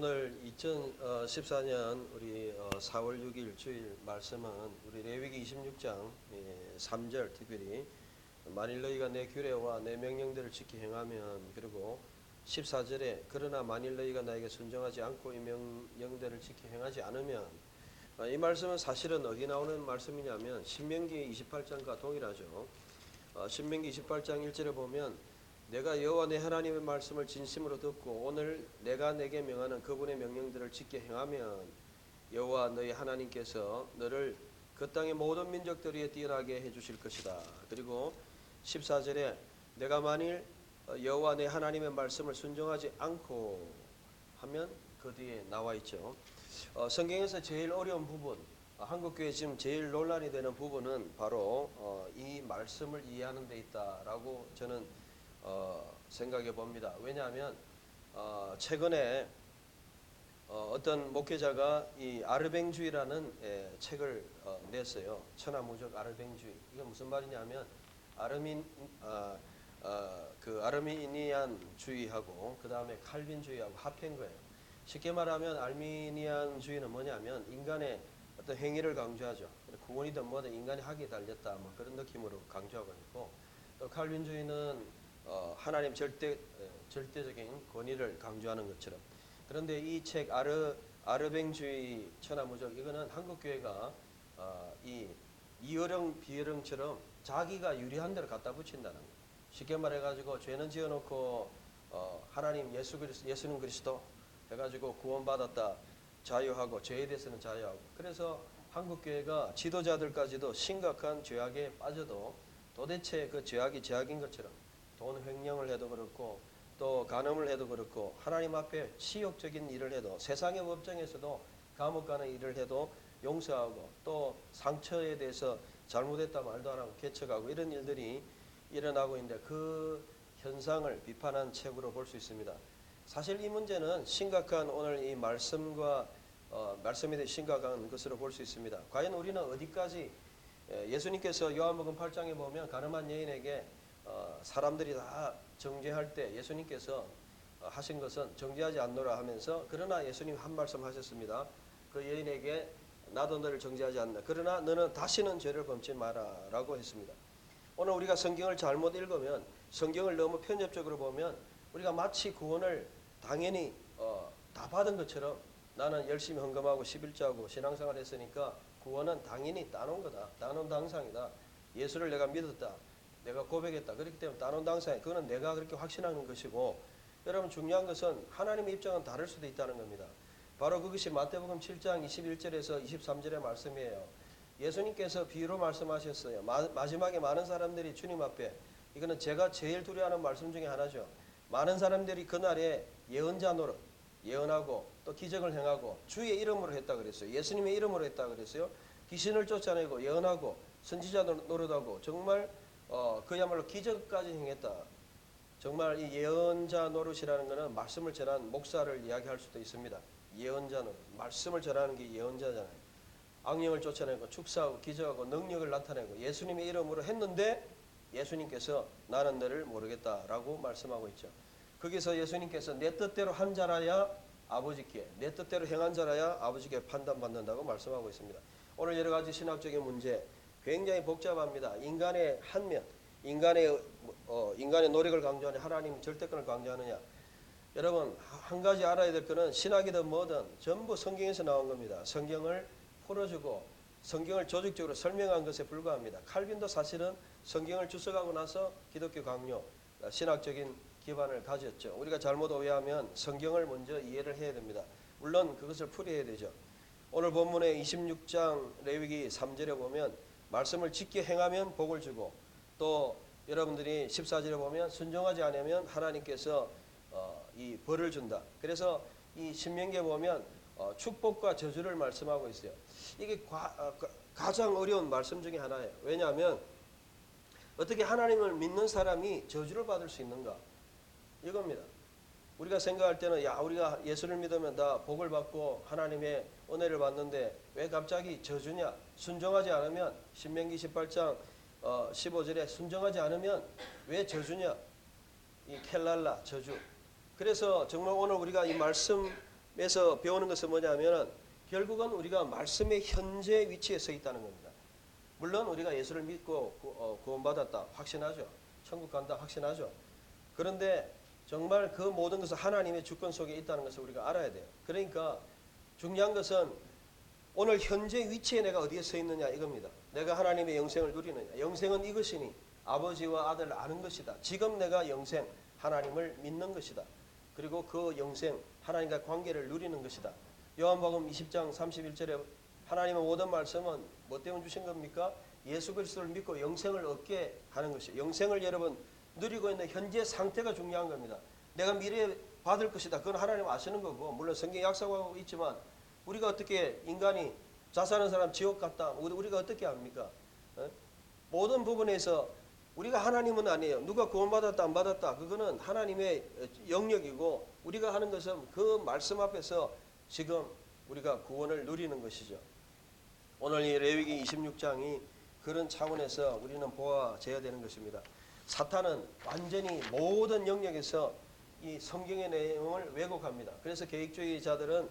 오늘 2014년 우리 4월 6일 주일 말씀은 우리 레위기 26장 3절 특별히 만일 너희가 내 규례와 내 명령들을 지키 행하면, 그리고 14절에 그러나 만일 너희가 나에게 순종하지 않고 이 명령들을 지키 행하지 않으면, 이 말씀은 사실은 어디 나오는 말씀이냐면 신명기 28장과 동일하죠. 신명기 28장 1절에 보면 내가 여호와 내 하나님의 말씀을 진심으로 듣고 오늘 내가 내게 명하는 그분의 명령들을 지켜 행하면 여호와 너희 하나님께서 너를 그 땅의 모든 민족들 위에 뛰어나게 해주실 것이다. 그리고 14절에 내가 만일 여호와 내 하나님의 말씀을 순종하지 않고 하면 그 뒤에 나와 있죠. 성경에서 제일 어려운 부분, 한국교회 지금 제일 논란이 되는 부분은 바로 이 말씀을 이해하는 데 있다라고 저는 생각해 봅니다. 왜냐하면 최근에 어떤 목회자가 이 아르뱅주의라는 책을 냈어요. 천하무적 아르뱅주의. 이건 무슨 말이냐면 아르미니안주의하고 그 다음에 칼빈주의하고 합한 거예요. 쉽게 말하면 아르미니안주의는 뭐냐면 인간의 어떤 행위를 강조하죠. 구원이든 뭐든 인간이 하기에 달렸다, 뭐 그런 느낌으로 강조하고 있고, 또 칼빈주의는 하나님 절대적인 권위를 강조하는 것처럼. 그런데 이 책 아르뱅주의 천하무적, 이거는 한국교회가 이 이어령 비어령처럼 자기가 유리한 대로 갖다 붙인다는 거예요. 쉽게 말해가지고 죄는 지어놓고 하나님 예수는 그리스도 해가지고 구원받았다 자유하고, 죄에 대해서는 자유하고. 그래서 한국교회가 지도자들까지도 심각한 죄악에 빠져도 도대체 그 죄악이 죄악인 것처럼 돈 횡령을 해도 그렇고 또 간음을 해도 그렇고 하나님 앞에 치욕적인 일을 해도, 세상의 법정에서도 감옥 가는 일을 해도 용서하고, 또 상처에 대해서 잘못했다 말도 안 하고 개척하고, 이런 일들이 일어나고 있는데 그 현상을 비판한 책으로 볼 수 있습니다. 사실 이 문제는 심각한, 오늘 이 말씀과 말씀에 대해 심각한 것으로 볼 수 있습니다. 과연 우리는 어디까지, 예수님께서 요한복음 8장에 보면 가늠한 여인에게 사람들이 다 정죄할 때 예수님께서 하신 것은 정죄하지 않노라 하면서, 그러나 예수님 한 말씀 하셨습니다. 그 여인에게 나도 너를 정죄하지 않나, 그러나 너는 다시는 죄를 범치 마라 라고 했습니다. 오늘 우리가 성경을 잘못 읽으면, 성경을 너무 편협적으로 보면 우리가 마치 구원을 당연히 다 받은 것처럼, 나는 열심히 헌금하고 11조하고 신앙생활 했으니까 구원은 당연히 따놓은 거다, 따놓은 당상이다, 예수를 내가 믿었다, 내가 고백했다, 그렇기 때문에 따놓은 당상이다, 그거는 내가 그렇게 확신하는 것이고, 여러분 중요한 것은 하나님의 입장은 다를 수도 있다는 겁니다. 바로 그것이 마태복음 7장 21절에서 23절의 말씀이에요. 예수님께서 비유로 말씀하셨어요. 마지막에 많은 사람들이 주님 앞에, 이거는 제가 제일 두려워하는 말씀 중에 하나죠. 많은 사람들이 그날에 예언자 노릇, 예언하고 또 기적을 행하고 주의 이름으로 했다 그랬어요. 예수님의 이름으로 했다 그랬어요. 귀신을 쫓아내고 예언하고 선지자 노릇하고, 정말 그야말로 기적까지 행했다. 정말 이 예언자 노릇이라는 것은 말씀을 전한 목사를 이야기할 수도 있습니다. 예언자 노릇, 말씀을 전하는 게 예언자잖아요. 악령을 쫓아내고 축사하고 기적하고 능력을 나타내고 예수님의 이름으로 했는데 예수님께서 나는 너를 모르겠다라고 말씀하고 있죠. 거기서 예수님께서 내 뜻대로 한 자라야 아버지께, 내 뜻대로 행한 자라야 아버지께 판단받는다고 말씀하고 있습니다. 오늘 여러 가지 신학적인 문제 굉장히 복잡합니다. 인간의 한 면, 인간의 노력을 강조하느냐, 하나님 절대권을 강조하느냐. 여러분 한 가지 알아야 될 것은 신학이든 뭐든 전부 성경에서 나온 겁니다. 성경을 풀어주고 성경을 조직적으로 설명한 것에 불과합니다. 칼빈도 사실은 성경을 주석하고 나서 기독교 강요, 신학적인 기반을 가졌죠. 우리가 잘못 오해하면 성경을 먼저 이해를 해야 됩니다. 물론 그것을 풀이해야 되죠. 오늘 본문의 26장 레위기 3절에 보면 말씀을 지켜 행하면 복을 주고, 또 여러분들이 14절에 보면 순종하지 않으면 하나님께서 이 벌을 준다. 그래서 이 신명기에 보면 축복과 저주를 말씀하고 있어요. 이게 가장 어려운 말씀 중에 하나예요. 왜냐하면 어떻게 하나님을 믿는 사람이 저주를 받을 수 있는가? 이겁니다. 우리가 생각할 때는 우리가 예수를 믿으면 다 복을 받고 하나님의 은혜를 받는데 왜 갑자기 저주냐? 순종하지 않으면, 신명기 18장 15절에 순종하지 않으면 왜 저주냐? 이 켈랄라, 저주. 그래서 정말 오늘 우리가 이 말씀 말씀에서 배우는 것은 뭐냐면 결국은 우리가 말씀의 현재 위치에 서 있다는 겁니다. 물론 우리가 예수를 믿고 구원받았다 확신하죠. 천국 간다 확신하죠. 그런데 정말 그 모든 것은 하나님의 주권 속에 있다는 것을 우리가 알아야 돼요. 그러니까 중요한 것은 오늘 현재 위치에 내가 어디에 서 있느냐 이겁니다. 내가 하나님의 영생을 누리느냐. 영생은 이것이니 아버지와 아들을 아는 것이다. 지금 내가 영생 하나님을 믿는 것이다. 그리고 그 영생 하나님과 관계를 누리는 것이다. 요한복음 20장 31절에 하나님의 모든 말씀은 뭐 때문에 주신 겁니까? 예수 그리스도를 믿고 영생을 얻게 하는 것이에요. 영생을 여러분 누리고 있는 현재 상태가 중요한 겁니다. 내가 미래에 받을 것이다. 그건 하나님 아시는 거고 물론 성경에 약속하고 있지만 우리가 어떻게 인간이 자살하는 사람 지옥 갔다 우리가 어떻게 합니까? 모든 부분에서 우리가 하나님은 아니에요. 누가 구원받았다 안 받았다 그거는 하나님의 영역이고 우리가 하는 것은 그 말씀 앞에서 지금 우리가 구원을 누리는 것이죠. 오늘 이 레위기 26장이 그런 차원에서 우리는 보아져야 되는 것입니다. 사탄은 완전히 모든 영역에서 이 성경의 내용을 왜곡합니다. 그래서 계획주의자들은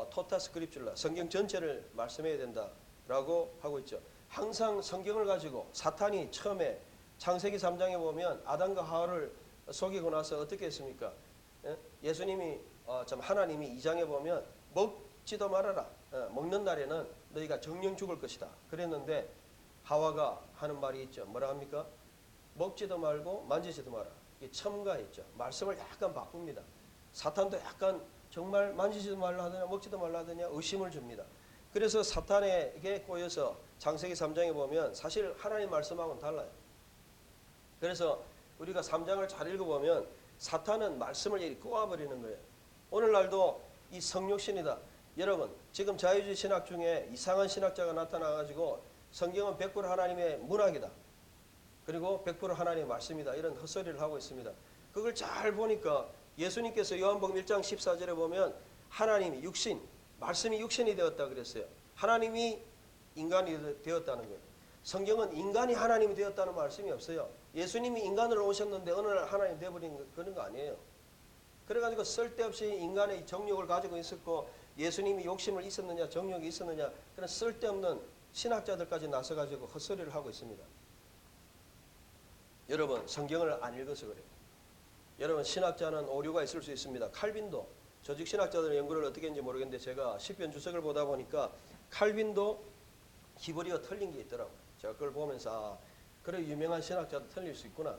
토타 스크립줄라 성경 전체를 말씀해야 된다라고 하고 있죠. 항상 성경을 가지고 사탄이 처음에 창세기 3장에 보면 아담과 하와를 속이고 나서 어떻게 했습니까? 예수님이 하나님이 2장에 보면 먹지도 말아라. 먹는 날에는 너희가 정령 죽을 것이다. 그랬는데 하와가 하는 말이 있죠. 뭐라 합니까? 먹지도 말고 만지지도 마라. 이게 첨가했죠. 말씀을 약간 바꿉니다. 사탄도 약간 정말 만지지도 말라 하더냐 먹지도 말라 하더냐 의심을 줍니다. 그래서 사탄에게 꼬여서 창세기 3장에 보면 사실 하나님 말씀하고는 달라요. 그래서 우리가 3장을 잘 읽어보면 사탄은 말씀을 꼬아버리는 거예요. 오늘날도 이 성육신이다. 여러분 지금 자유주의 신학 중에 이상한 신학자가 나타나가지고 성경은 100% 하나님의 문학이다. 그리고 100% 하나님의 말씀이다. 이런 헛소리를 하고 있습니다. 그걸 잘 보니까 예수님께서 요한복음 1장 14절에 보면 하나님이 육신, 말씀이 육신이 되었다 그랬어요. 하나님이 인간이 되었다는 거예요. 성경은 인간이 하나님이 되었다는 말씀이 없어요. 예수님이 인간으로 오셨는데 어느 날 하나님 되어버린 그런 거 아니에요. 그래가지고 쓸데없이 인간의 정욕을 가지고 있었고 예수님이 욕심을 있었느냐 정욕이 있었느냐 그런 쓸데없는 신학자들까지 나서가지고 헛소리를 하고 있습니다. 여러분 성경을 안 읽어서 그래요. 여러분 신학자는 오류가 있을 수 있습니다. 칼빈도 조직 신학자들의 연구를 어떻게 했는지 모르겠는데 제가 시편 주석을 보다 보니까 칼빈도 히브리어 틀린 게 있더라고요. 제가 그걸 보면서 그래 유명한 신학자도 틀릴 수 있구나.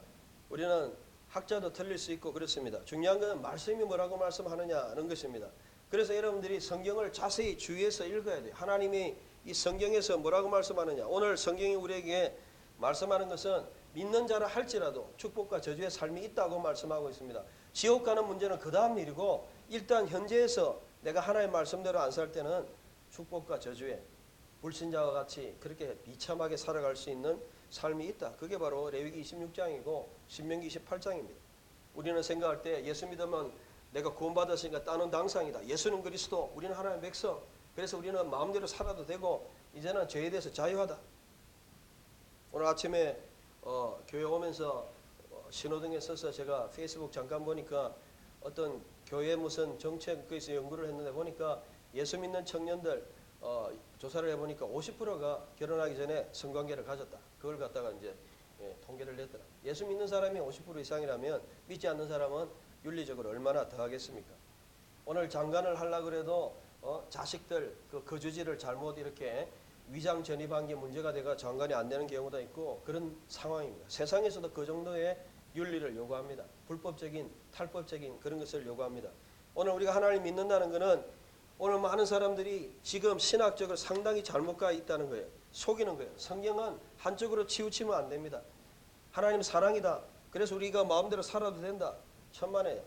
우리는 학자도 틀릴 수 있고 그렇습니다. 중요한 건 말씀이 뭐라고 말씀하느냐는 것입니다. 그래서 여러분들이 성경을 자세히 주의해서 읽어야 돼요. 하나님이 이 성경에서 뭐라고 말씀하느냐. 오늘 성경이 우리에게 말씀하는 것은 믿는 자라 할지라도 축복과 저주의 삶이 있다고 말씀하고 있습니다. 지옥 가는 문제는 그 다음 일이고 일단 현재에서 내가 하나님의 말씀대로 안 살 때는 축복과 저주의 불신자와 같이 그렇게 비참하게 살아갈 수 있는 삶이 있다. 그게 바로 레위기 26장이고 신명기 28장입니다. 우리는 생각할 때 예수 믿으면 내가 구원받았으니까 따는 당상이다. 예수는 그리스도, 우리는 하나님의 백성. 그래서 우리는 마음대로 살아도 되고 이제는 죄에 대해서 자유하다. 오늘 아침에 교회 오면서 신호등에 서서 제가 페이스북 잠깐 보니까 어떤 교회 무슨 정책에서 연구를 했는데 보니까 예수 믿는 청년들 조사를 해보니까 50%가 결혼하기 전에 성관계를 가졌다. 그걸 갖다가 이제 통계를 냈더라. 예수 믿는 사람이 50% 이상이라면 믿지 않는 사람은 윤리적으로 얼마나 더 하겠습니까? 오늘 장관을 하려고 그래도 자식들 그 거주지를 잘못 이렇게 위장 전입한 게 문제가 돼가 장관이 안 되는 경우도 있고 그런 상황입니다. 세상에서도 그 정도의 윤리를 요구합니다. 불법적인 탈법적인 그런 것을 요구합니다. 오늘 우리가 하나님 믿는다는 것은 오늘 많은 사람들이 지금 신학적으로 상당히 잘못 가 있다는 거예요. 속이는 거예요. 성경은 한쪽으로 치우치면 안 됩니다. 하나님 사랑이다. 그래서 우리가 마음대로 살아도 된다. 천만에요.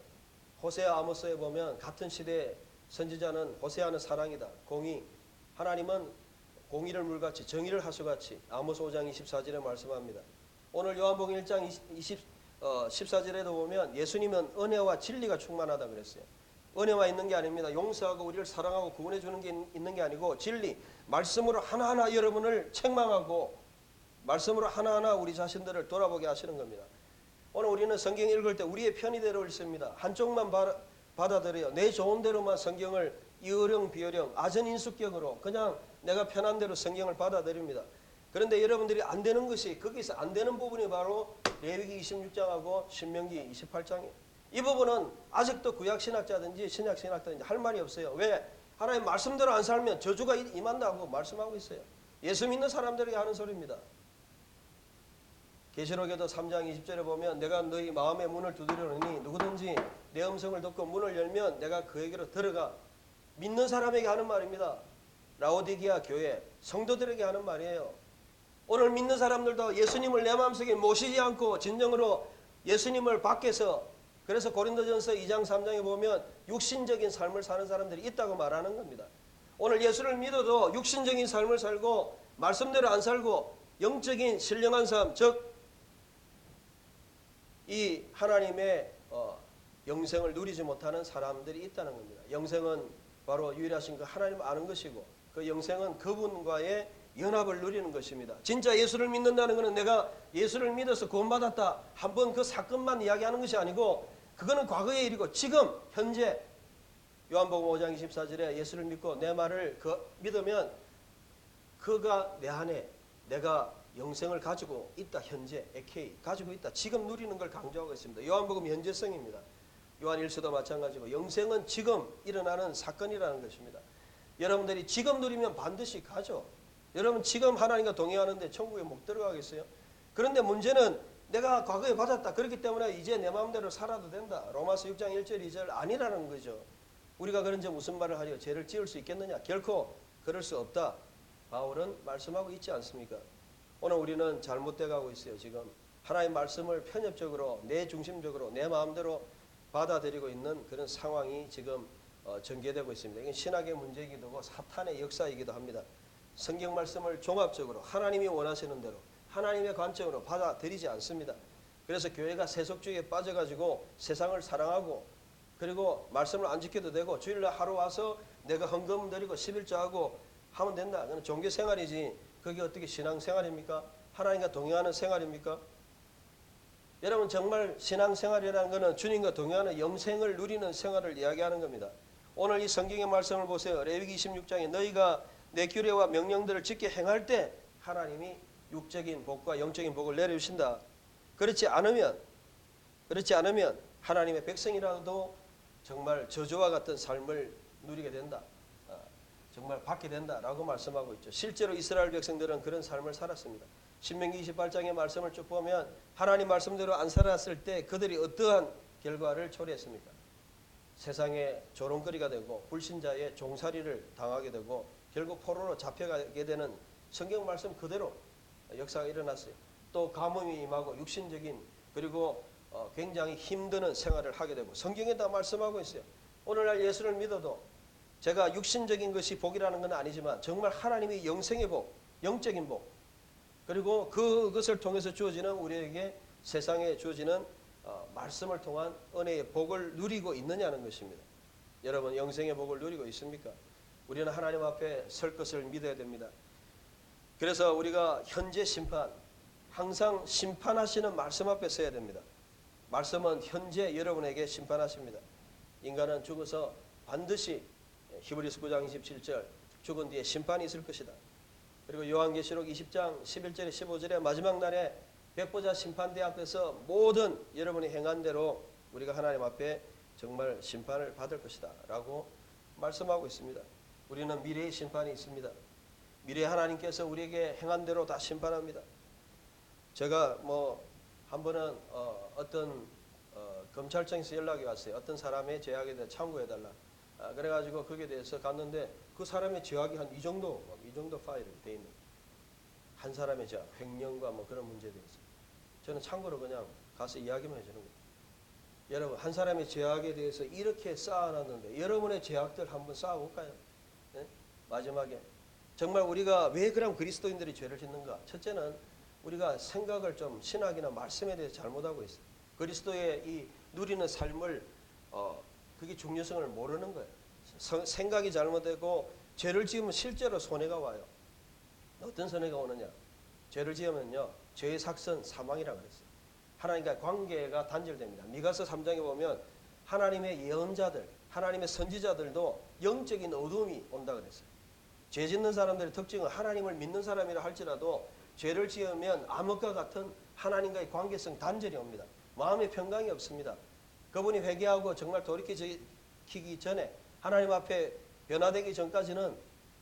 호세아 아모스에 보면 같은 시대의 선지자는 호세아는 사랑이다. 공의. 하나님은 공의를 물같이 정의를 하수같이 아모스 5장 24절에 말씀합니다. 오늘 요한복음 1장 14절에도 보면 예수님은 은혜와 진리가 충만하다 그랬어요. 은혜와 있는 게 아닙니다. 용서하고 우리를 사랑하고 구원해 주는 게 있는 게 아니고 진리, 말씀으로 하나하나 여러분을 책망하고 말씀으로 하나하나 우리 자신들을 돌아보게 하시는 겁니다. 오늘 우리는 성경 읽을 때 우리의 편의대로 읽습니다. 한쪽만 받아들여요. 내 좋은 대로만 성경을 이어령 비어령 아전인수격으로 그냥 내가 편한 대로 성경을 받아들입니다. 그런데 여러분들이 안 되는 것이 거기서 안 되는 부분이 바로 레위기 26장하고 신명기 28장이에요. 이 부분은 아직도 구약신학자든지 신약신학자든지 할 말이 없어요. 왜? 하나님 말씀대로 안 살면 저주가 임한다고 말씀하고 있어요. 예수 믿는 사람들에게 하는 소리입니다. 계시록에도 3장 20절에 보면 내가 너희 마음의 문을 두드리노니 누구든지 내 음성을 듣고 문을 열면 내가 그에게로 들어가. 믿는 사람에게 하는 말입니다. 라오디게아 교회 성도들에게 하는 말이에요. 오늘 믿는 사람들도 예수님을 내 마음속에 모시지 않고 진정으로 예수님을 밖에서, 그래서 고린도전서 2장 3장에 보면 육신적인 삶을 사는 사람들이 있다고 말하는 겁니다. 오늘 예수를 믿어도 육신적인 삶을 살고 말씀대로 안 살고 영적인 신령한 삶, 즉 이 하나님의 영생을 누리지 못하는 사람들이 있다는 겁니다. 영생은 바로 유일하신 그 하나님 아는 것이고 그 영생은 그분과의 연합을 누리는 것입니다. 진짜 예수를 믿는다는 것은 내가 예수를 믿어서 구원받았다 한번 그 사건만 이야기하는 것이 아니고 그거는 과거의 일이고 지금 현재 요한복음 5장 24절에 예수를 믿고 내 말을 믿으면 그가 내 안에 내가 영생을 가지고 있다. 현재 에케이 가지고 있다. 지금 누리는 걸 강조하고 있습니다. 요한복음 현재성입니다. 요한 1서도 마찬가지고 영생은 지금 일어나는 사건이라는 것입니다. 여러분들이 지금 누리면 반드시 가죠. 여러분 지금 하나님과 동행하는데 천국에 못 들어가겠어요? 그런데 문제는 내가 과거에 받았다. 그렇기 때문에 이제 내 마음대로 살아도 된다. 로마서 6장 1절 2절 아니라는 거죠. 우리가 그런데 무슨 말을 하려 죄를 지을 수 있겠느냐? 결코 그럴 수 없다. 바울은 말씀하고 있지 않습니까? 오늘 우리는 잘못돼 가고 있어요. 지금 하나님의 말씀을 편협적으로 내 중심적으로 내 마음대로 받아들이고 있는 그런 상황이 지금 전개되고 있습니다. 이건 신학의 문제이기도 하고 사탄의 역사이기도 합니다. 성경 말씀을 종합적으로 하나님이 원하시는 대로 하나님의 관점으로 받아들이지 않습니다. 그래서 교회가 세속주의에 빠져가지고 세상을 사랑하고 그리고 말씀을 안 지켜도 되고 주일날 하루 와서 내가 헌금 드리고 11조하고 하면 된다. 그건 종교생활이지 그게 어떻게 신앙생활입니까? 하나님과 동행하는 생활입니까? 여러분 정말 신앙생활이라는 것은 주님과 동행하는 영생을 누리는 생활을 이야기하는 겁니다. 오늘 이 성경의 말씀을 보세요. 레위기 26장에 너희가 내 규례와 명령들을 지켜 행할 때 하나님이 육적인 복과 영적인 복을 내려주신다. 그렇지 않으면 하나님의 백성이라도 정말 저주와 같은 삶을 누리게 된다. 정말 받게 된다라고 말씀하고 있죠. 실제로 이스라엘 백성들은 그런 삶을 살았습니다. 신명기 28장의 말씀을 쭉 보면 하나님 말씀대로 안 살았을 때 그들이 어떠한 결과를 초래했습니까? 세상의 조롱거리가 되고 불신자의 종살이를 당하게 되고 결국 포로로 잡혀가게 되는 성경 말씀 그대로 역사가 일어났어요. 또 가뭄이 임하고 육신적인 그리고 굉장히 힘드는 생활을 하게 되고 성경에 다 말씀하고 있어요. 오늘날 예수를 믿어도 제가 육신적인 것이 복이라는 건 아니지만 정말 하나님의 영생의 복, 영적인 복 그리고 그것을 통해서 주어지는 우리에게 세상에 주어지는 말씀을 통한 은혜의 복을 누리고 있느냐는 것입니다. 여러분 영생의 복을 누리고 있습니까? 우리는 하나님 앞에 설 것을 믿어야 됩니다. 그래서 우리가 현재 심판, 항상 심판하시는 말씀 앞에 서야 됩니다. 말씀은 현재 여러분에게 심판하십니다. 인간은 죽어서 반드시 히브리서 9장 27절 죽은 뒤에 심판이 있을 것이다. 그리고 요한계시록 20장 11절에 15절에 마지막 날에 백보자 심판대 앞에서 모든 여러분이 행한 대로 우리가 하나님 앞에 정말 심판을 받을 것이다 라고 말씀하고 있습니다. 우리는 미래의 심판이 있습니다. 미래 하나님께서 우리에게 행한 대로 다 심판합니다. 제가 한 번은 어떤 검찰청에서 연락이 왔어요. 어떤 사람의 죄악에 대해 참고해달라. 그래가지고 거기에 대해서 갔는데 그 사람의 죄악이 한 이 정도 파일이 돼 있는 한 사람의 죄악, 횡령과 그런 문제에 대해서 저는 참고로 그냥 가서 이야기만 해주는 거예요. 여러분 한 사람의 죄악에 대해서 이렇게 쌓아놨는데 여러분의 죄악들 한번 쌓아볼까요? 네? 마지막에 정말 우리가 왜 그럼 그리스도인들이 죄를 짓는가? 첫째는 우리가 생각을 좀 신학이나 말씀에 대해서 잘못하고 있어요. 그리스도의 이 누리는 삶을 그게 중요성을 모르는 거예요. 생각이 잘못되고 죄를 지으면 실제로 손해가 와요. 어떤 손해가 오느냐? 죄를 지으면요. 죄의 삭선 사망이라고 그랬어요. 하나님과 관계가 단절됩니다. 미가서 3장에 보면 하나님의 예언자들, 하나님의 선지자들도 영적인 어둠이 온다 그랬어요. 죄 짓는 사람들의 특징은 하나님을 믿는 사람이라 할지라도 죄를 지으면 암흑과 같은 하나님과의 관계성 단절이 옵니다. 마음의 평강이 없습니다. 그분이 회개하고 정말 돌이키기 전에 하나님 앞에 변화되기 전까지는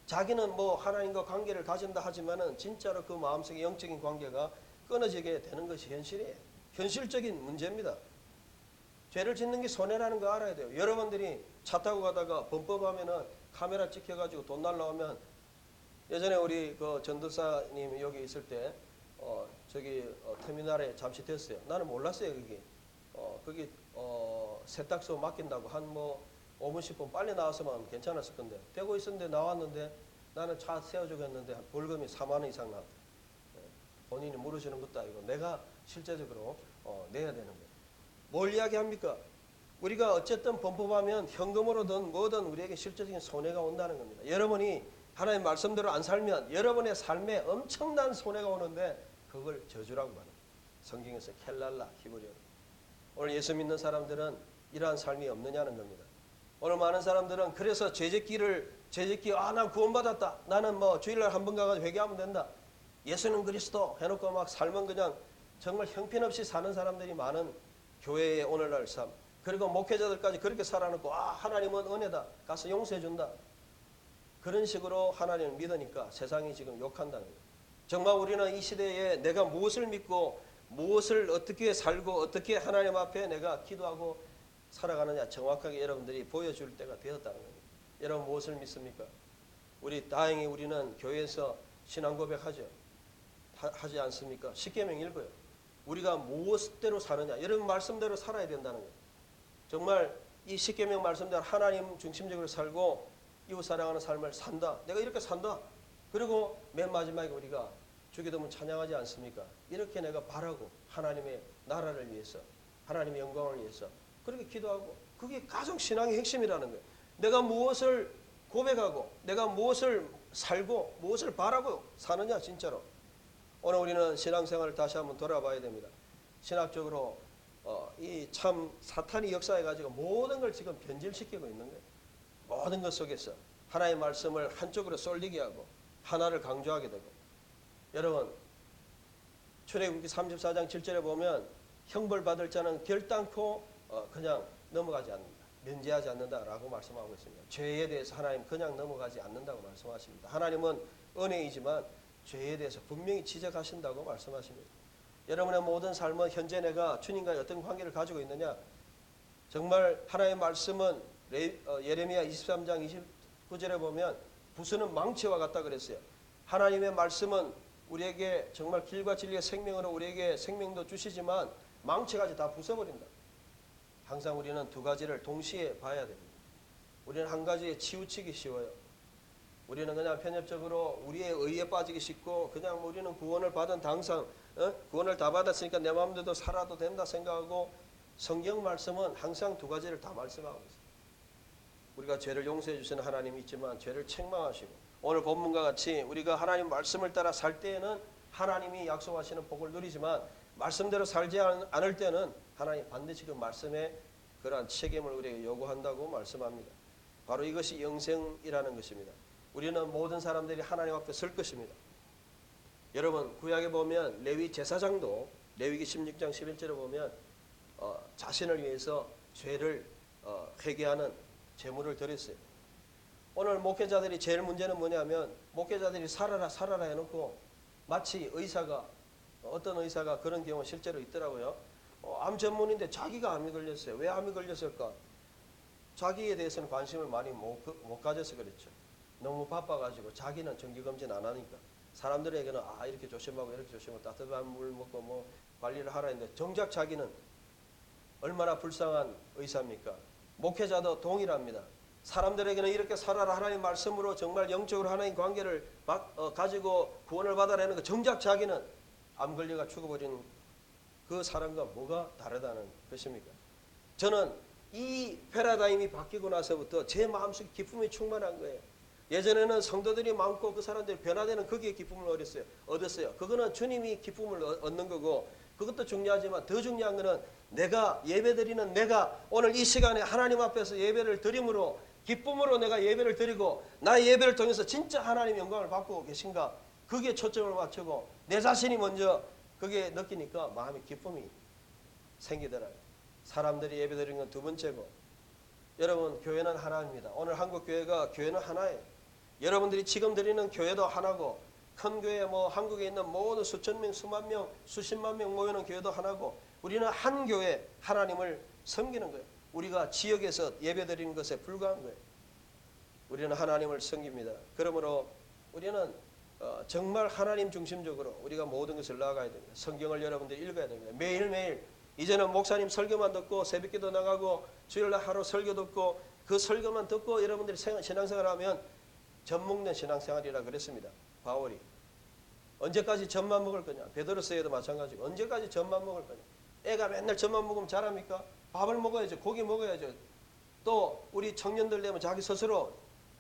자기는 뭐 하나님과 관계를 가진다 하지만은 진짜로 그 마음속의 영적인 관계가 끊어지게 되는 것이 현실이에요. 현실적인 문제입니다. 죄를 짓는 게 손해라는 거 알아야 돼요. 여러분들이 차 타고 가다가 범법하면은 카메라 찍혀가지고 돈 날라오면 예전에 우리 그 전도사님 여기 있을 때 터미널에 잠시 됐어요. 나는 몰랐어요. 거기 세탁소 맡긴다고 한 뭐 5분 10분 빨리 나왔으면 괜찮았을 건데 되고 있었는데 나왔는데 나는 차 세워주고 했는데 벌금이 4만 원 이상 나왔다. 본인이 물으시는 것도 아니고 내가 실제적으로 내야 되는 거예요. 뭘 이야기합니까? 우리가 어쨌든 범법하면 현금으로든 뭐든 우리에게 실질적인 손해가 온다는 겁니다. 여러분이 하나님 말씀대로 안 살면 여러분의 삶에 엄청난 손해가 오는데 그걸 저주라고 말합니다. 성경에서 켈랄라 히브리어로. 오늘 예수 믿는 사람들은 이러한 삶이 없느냐는 겁니다. 오늘 많은 사람들은 그래서 난 구원받았다. 나는 뭐 주일날 한 번 가가지고 회개하면 된다. 예수는 그리스도 해놓고 막 삶은 그냥 정말 형편없이 사는 사람들이 많은 교회의 오늘날 삶. 그리고 목회자들까지 그렇게 살아놓고 하나님은 은혜다. 가서 용서해준다. 그런 식으로 하나님을 믿으니까 세상이 지금 욕한다는 거예요. 정말 우리는 이 시대에 내가 무엇을 믿고 무엇을 어떻게 살고 어떻게 하나님 앞에 내가 기도하고 살아가느냐 정확하게 여러분들이 보여줄 때가 되었다는 겁니다. 여러분 무엇을 믿습니까? 다행히 우리는 교회에서 신앙 고백하죠. 하지 않습니까? 십계명 읽어요. 우리가 무엇대로 사느냐. 여러분 말씀대로 살아야 된다는 거예요. 정말 이 십계명 말씀대로 하나님 중심적으로 살고 이웃 사랑하는 삶을 산다. 내가 이렇게 산다. 그리고 맨 마지막에 우리가 주기도문 찬양하지 않습니까? 이렇게 내가 바라고 하나님의 나라를 위해서 하나님의 영광을 위해서 그렇게 기도하고 그게 가장 신앙의 핵심이라는 거예요. 내가 무엇을 고백하고 내가 무엇을 살고 무엇을 바라고 사느냐 진짜로. 오늘 우리는 신앙생활을 다시 한번 돌아봐야 됩니다. 신학적으로 이 참 사탄이 역사해가지고 모든 걸 지금 변질시키고 있는 거예요. 모든 것 속에서 하나님의 말씀을 한쪽으로 쏠리게 하고 하나를 강조하게 되고 여러분 출애굽기 34장 7절에 보면 형벌받을 자는 결단코 그냥 넘어가지 않는다. 면제하지 않는다라고 말씀하고 있습니다. 죄에 대해서 하나님 그냥 넘어가지 않는다고 말씀하십니다. 하나님은 은혜이지만 죄에 대해서 분명히 지적하신다고 말씀하십니다. 여러분의 모든 삶은 현재 내가 주님과의 어떤 관계를 가지고 있느냐. 정말 하나님의 말씀은 예레미야 23장 29절에 보면 부수는 망치와 같다 그랬어요. 하나님의 말씀은 우리에게 정말 길과 진리의 생명으로 우리에게 생명도 주시지만 망치까지 다 부숴버린다. 항상 우리는 두 가지를 동시에 봐야 됩니다. 우리는 한 가지에 치우치기 쉬워요. 우리는 그냥 편협적으로 우리의 의에 빠지기 쉽고 그냥 우리는 구원을 받은 당상 구원을 다 받았으니까 내 마음대로 살아도 된다 생각하고 성경 말씀은 항상 두 가지를 다 말씀하고 있어요. 우리가 죄를 용서해 주시는 하나님이 있지만 죄를 책망하시고 오늘 본문과 같이 우리가 하나님 말씀을 따라 살 때에는 하나님이 약속하시는 복을 누리지만 말씀대로 살지 않을 때는 하나님 반드시 그 말씀의 그러한 책임을 우리에게 요구한다고 말씀합니다. 바로 이것이 영생이라는 것입니다. 우리는 모든 사람들이 하나님 앞에 설 것입니다. 여러분 구약에 보면 레위 제사장도 레위기 16장 11절에 보면 자신을 위해서 죄를 회개하는 제물을 드렸어요. 오늘 목회자들이 제일 문제는 뭐냐면 목회자들이 살아라 해놓고 마치 어떤 의사가 그런 경우 실제로 있더라고요. 암 전문인데 자기가 암이 걸렸어요. 왜 암이 걸렸을까? 자기에 대해서는 관심을 많이 못 가져서 그랬죠. 너무 바빠가지고 자기는 정기검진 안 하니까 사람들에게는 이렇게 조심하고 이렇게 조심하고 따뜻한 물 먹고 뭐 관리를 하라 했는데 정작 자기는 얼마나 불쌍한 의사입니까? 목회자도 동일합니다. 사람들에게는 이렇게 살아라 하나님 말씀으로 정말 영적으로 하나님 관계를 가지고 구원을 받아내는 거 정작 자기는 암 걸려가 죽어버린 그 사람과 뭐가 다르다는 것입니까? 저는 이 패러다임이 바뀌고 나서부터 제 마음속에 기쁨이 충만한 거예요. 예전에는 성도들이 많고 그 사람들이 변화되는 거기에 기쁨을 얻었어요. 그거는 주님이 기쁨을 얻는 거고 그것도 중요하지만 더 중요한 것은 내가 예배드리는 내가 오늘 이 시간에 하나님 앞에서 예배를 드림으로 기쁨으로 내가 예배를 드리고 나의 예배를 통해서 진짜 하나님 영광을 받고 계신가, 그게 초점을 맞추고 내 자신이 먼저 그게 느끼니까 마음의 기쁨이 생기더라고요. 사람들이 예배드리는 건 두 번째고, 여러분 교회는 하나입니다. 오늘 한국 교회가 교회는 하나예요. 여러분들이 지금 드리는 교회도 하나고, 큰 교회 뭐 한국에 있는 모든 수천 명, 수만 명, 수십만 명 모이는 교회도 하나고, 우리는 한 교회 하나님을 섬기는 거예요. 우리가 지역에서 예배드리는 것에 불과한 거예요. 우리는 하나님을 섬깁니다. 그러므로 우리는 정말 하나님 중심적으로 우리가 모든 것을 나아가야 됩니다. 성경을 여러분들이 읽어야 됩니다. 매일매일. 이제는 목사님 설교만 듣고 새벽기도 나가고 주일날 하루 설교 듣고 그 설교만 듣고 여러분들이 신앙생활하면 젖 먹는 신앙생활이라 그랬습니다. 바울이. 언제까지 젖만 먹을 거냐. 베드로서에도 마찬가지고 언제까지 젖만 먹을 거냐. 애가 맨날 젖만 먹으면 자랍니까? 밥을 먹어야죠. 고기 먹어야죠. 또 우리 청년들 되면 자기 스스로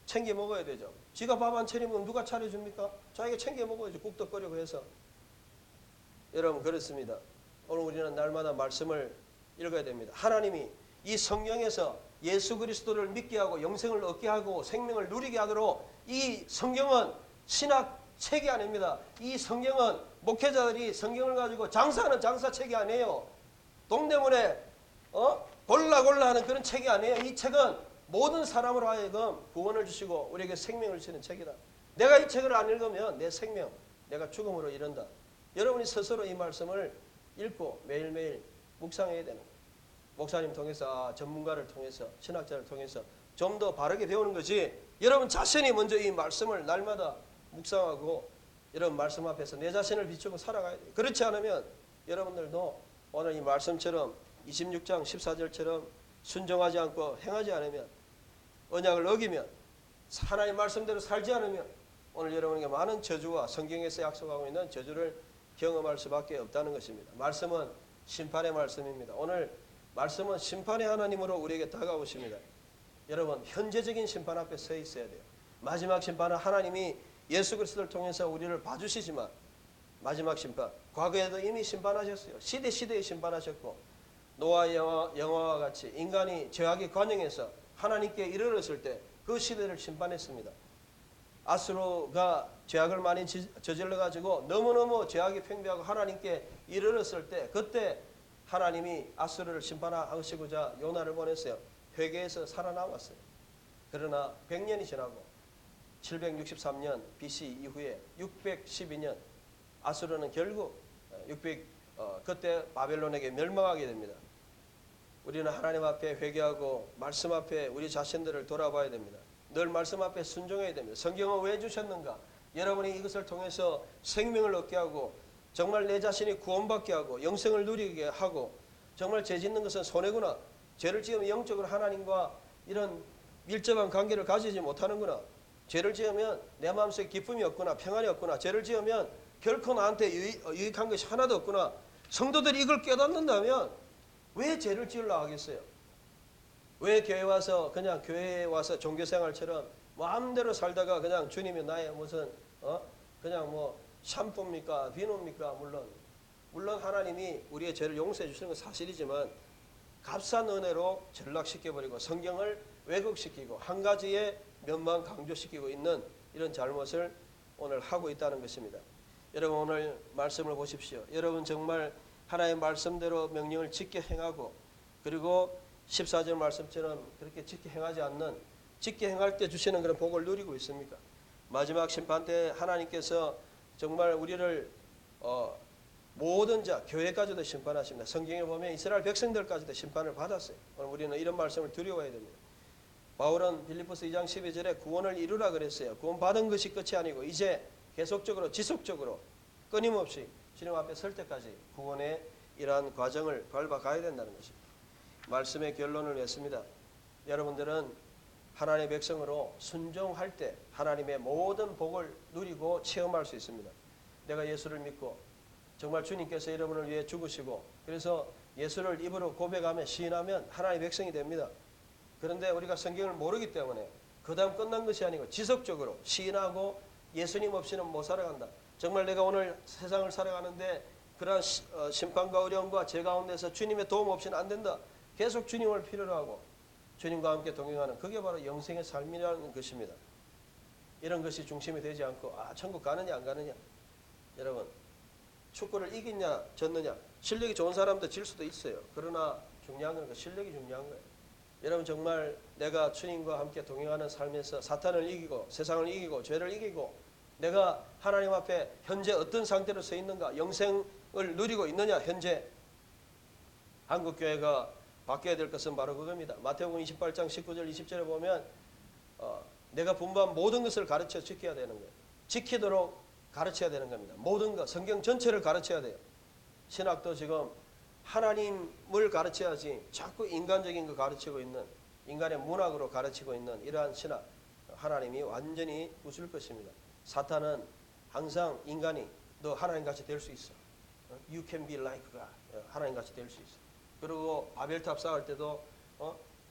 챙겨 먹어야 되죠. 지가 밥 안 차리면 누가 차려줍니까? 자기가 챙겨 먹어야죠. 국도 끓이고 해서. 여러분 그렇습니다. 오늘 우리는 날마다 말씀을 읽어야 됩니다. 하나님이 이 성경에서 예수 그리스도를 믿게 하고 영생을 얻게 하고 생명을 누리게 하도록 이 성경은 신학 책이 아닙니다. 이 성경은 목회자들이 성경을 가지고 장사하는 장사책이 아니에요. 동대문에 골라 하는 그런 책이 아니에요. 이 책은 모든 사람으로 하여금 구원을 주시고 우리에게 생명을 주시는 책이다. 내가 이 책을 안 읽으면 내 생명, 내가 죽음으로 이른다. 여러분이 스스로 이 말씀을 읽고 매일매일 묵상해야 되는 거예요. 목사님 통해서, 전문가를 통해서, 신학자를 통해서 좀 더 바르게 배우는 거지, 여러분 자신이 먼저 이 말씀을 날마다 묵상하고 여러분 말씀 앞에서 내 자신을 비추고 살아가야 돼요. 그렇지 않으면 여러분들도 오늘 이 말씀처럼 26장 14절처럼 순종하지 않고 행하지 않으면, 언약을 어기면, 하나님 말씀대로 살지 않으면 오늘 여러분에게 많은 저주와 성경에서 약속하고 있는 저주를 경험할 수밖에 없다는 것입니다. 말씀은 심판의 말씀입니다. 오늘 말씀은 심판의 하나님으로 우리에게 다가오십니다. 여러분 현재적인 심판 앞에 서 있어야 돼요. 마지막 심판은 하나님이 예수 그리스도를 통해서 우리를 봐주시지만, 마지막 심판, 과거에도 이미 심판하셨어요. 시대에 심판하셨고, 노아의 영화와 같이 인간이 죄악의 관영에서 하나님께 이르렀을 때 그 시대를 심판했습니다. 아수르가 죄악을 많이 저질러가지고 너무너무 죄악이 팽배하고 하나님께 이르렀을 때, 그때 하나님이 아수르를 심판하시고자 요나를 보냈어요. 회개해서 살아남았어요. 그러나 100년이 지나고 763년 BC 이후에 612년 아수르는 결국 그때 바벨론에게 멸망하게 됩니다. 우리는 하나님 앞에 회개하고 말씀 앞에 우리 자신들을 돌아봐야 됩니다. 늘 말씀 앞에 순종해야 됩니다. 성경은 왜 주셨는가? 여러분이 이것을 통해서 생명을 얻게 하고 정말 내 자신이 구원받게 하고 영생을 누리게 하고, 정말 죄 짓는 것은 손해구나. 죄를 지으면 영적으로 하나님과 이런 밀접한 관계를 가지지 못하는구나. 죄를 지으면 내 마음속에 기쁨이 없구나. 평안이 없구나. 죄를 지으면 결코 나한테 유익한 것이 하나도 없구나. 성도들이 이걸 깨닫는다면 왜 죄를 지으려 하겠어요? 왜 교회에 와서 종교생활처럼 마음대로 살다가 그냥 주님이 나의 무슨 그냥 뭐 샴푸입니까? 비누입니까? 물론 하나님이 우리의 죄를 용서해 주시는 건 사실이지만 값싼 은혜로 전락시켜버리고 성경을 왜곡시키고 한 가지의 면만 강조시키고 있는 이런 잘못을 오늘 하고 있다는 것입니다. 여러분 오늘 말씀을 보십시오. 여러분 정말 하나님의 말씀대로 명령을 지켜 행하고, 그리고 14절 말씀처럼 그렇게 지켜 행하지 않는, 지켜 행할 때 주시는 그런 복을 누리고 있습니까? 마지막 심판 때 하나님께서 정말 우리를 모든 자, 교회까지도 심판하십니다. 성경에 보면 이스라엘 백성들까지도 심판을 받았어요. 오늘 우리는 이런 말씀을 두려워해야 됩니다. 바울은 빌립보서 2장 12절에 구원을 이루라 그랬어요. 구원 받은 것이 끝이 아니고 이제 계속적으로 지속적으로 끊임없이 주님 앞에 설 때까지 구원의 이러한 과정을 밟아가야 된다는 것입니다. 말씀의 결론을 냈습니다. 여러분들은 하나님의 백성으로 순종할 때 하나님의 모든 복을 누리고 체험할 수 있습니다. 내가 예수를 믿고 정말 주님께서 여러분을 위해 죽으시고 그래서 예수를 입으로 고백하며 시인하면 하나님의 백성이 됩니다. 그런데 우리가 성경을 모르기 때문에 그 다음 끝난 것이 아니고 지속적으로 시인하고 예수님 없이는 못 살아간다. 정말 내가 오늘 세상을 살아가는데 그러한 심판과 어려움과 죄 가운데서 주님의 도움 없이는 안 된다. 계속 주님을 필요로 하고 주님과 함께 동행하는 그게 바로 영생의 삶이라는 것입니다. 이런 것이 중심이 되지 않고 천국 가느냐 안 가느냐. 여러분 축구를 이기냐 졌느냐. 실력이 좋은 사람도 질 수도 있어요. 그러나 중요한 건 그 실력이 중요한 거예요. 여러분 정말 내가 주님과 함께 동행하는 삶에서 사탄을 이기고 세상을 이기고 죄를 이기고 내가 하나님 앞에 현재 어떤 상태로 서 있는가, 영생을 누리고 있느냐. 현재 한국교회가 바뀌어야 될 것은 바로 그겁니다. 마태복음 28장 19절 20절에 보면 내가 분부한 모든 것을 가르쳐 지켜야 되는 거예요. 지키도록 가르쳐야 되는 겁니다. 모든 것, 성경 전체를 가르쳐야 돼요. 신학도 지금 하나님을 가르쳐야지 자꾸 인간적인 거 가르치고 있는, 인간의 문학으로 가르치고 있는 이러한 신학, 하나님이 완전히 부술 것입니다. 사탄은 항상 인간이 너 하나님같이 될 수 있어. You can be like God. 하나님같이 될 수 있어. 그리고 바벨탑 쌓을 때도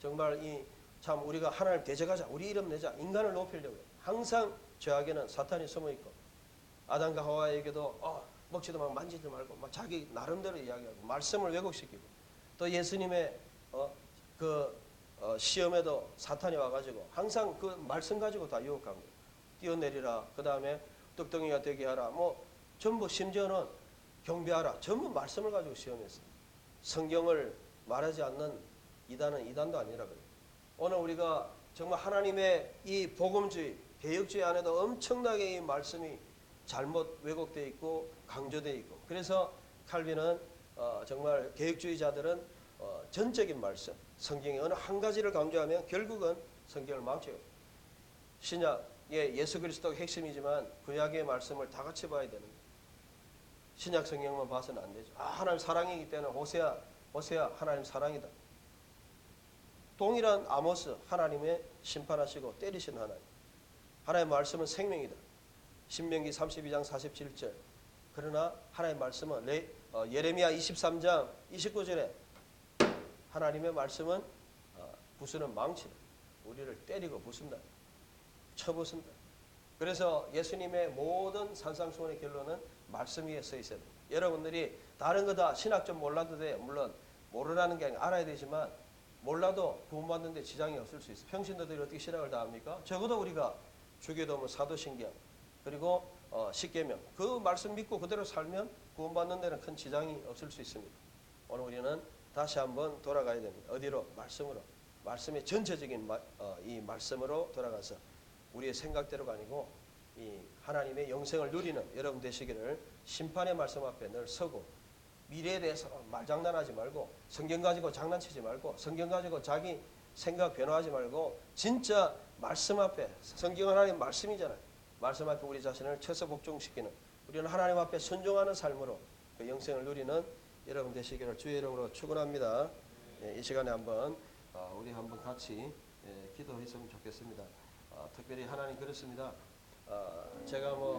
정말 참 우리가 하나님 대적하자, 우리 이름 내자, 인간을 높이려고 해요. 항상 죄악에는 사탄이 숨어있고 아담과 하와에게도 먹지도 말고 만지지 말고 막 자기 나름대로 이야기하고 말씀을 왜곡시키고 또 예수님의 시험에도 사탄이 와가지고 항상 그 말씀 가지고 다 유혹한 거예요. 뛰어내리라, 그 다음에 떡덩이가 되게 하라, 뭐 전부 심지어는 경배하라, 전부 말씀을 가지고 시험했어요. 성경을 말하지 않는 이단은 이단도 아니라 그래요. 오늘 우리가 정말 하나님의 이 복음주의, 개혁주의 안에도 엄청나게 이 말씀이 잘못 왜곡되어 있고 강조되어 있고, 그래서 칼빈은 정말 개혁주의자들은 전적인 말씀, 성경의 어느 한 가지를 강조하면 결국은 성경을 망쳐요. 신약의 예수 그리스도가 핵심이지만 구약의 말씀을 다 같이 봐야 되는 거예요. 신약 성경만 봐서는 안 되죠. 하나님 사랑이기 때문에 호세아 하나님 사랑이다. 동일한 아모스 하나님의 심판하시고 때리신 하나님. 하나님의 말씀은 생명이다. 신명기 32장 47절. 그러나 하나님의 말씀은 예레미야 23장 29절에 하나님의 말씀은 부수는 망치다. 우리를 때리고 부순다. 쳐부순다. 그래서 예수님의 모든 산상수훈의 결론은 말씀 위에 서 있어야 됩니다. 여러분들이 다른 거 다 신학 좀 몰라도 돼요. 물론 모르라는 게 아니라 알아야 되지만 몰라도 구원받는 데 지장이 없을 수 있어요. 평신도들이 어떻게 신학을 다 합니까? 적어도 우리가 주기도문, 사도신경, 그리고 십계명, 그 말씀 믿고 그대로 살면 구원받는 데는 큰 지장이 없을 수 있습니다. 오늘 우리는 다시 한번 돌아가야 됩니다. 어디로? 말씀으로. 말씀의 전체적인 이 말씀으로 돌아가서 우리의 생각대로가 아니고 이 하나님의 영생을 누리는 여러분 되시기를, 심판의 말씀 앞에 늘 서고 미래에 대해서 말장난하지 말고 성경 가지고 장난치지 말고 성경 가지고 자기 생각 변화하지 말고 진짜 말씀 앞에, 성경은 하나님 말씀이잖아요. 말씀 앞에 우리 자신을 쳐서 복종시키는, 우리는 하나님 앞에 순종하는 삶으로 그 영생을 누리는 여러분 되시기를 주의 이름으로 축원합니다. 이 시간에 한번 우리 한번 같이 기도했으면 좋겠습니다. 특별히 하나님 그렇습니다. 제가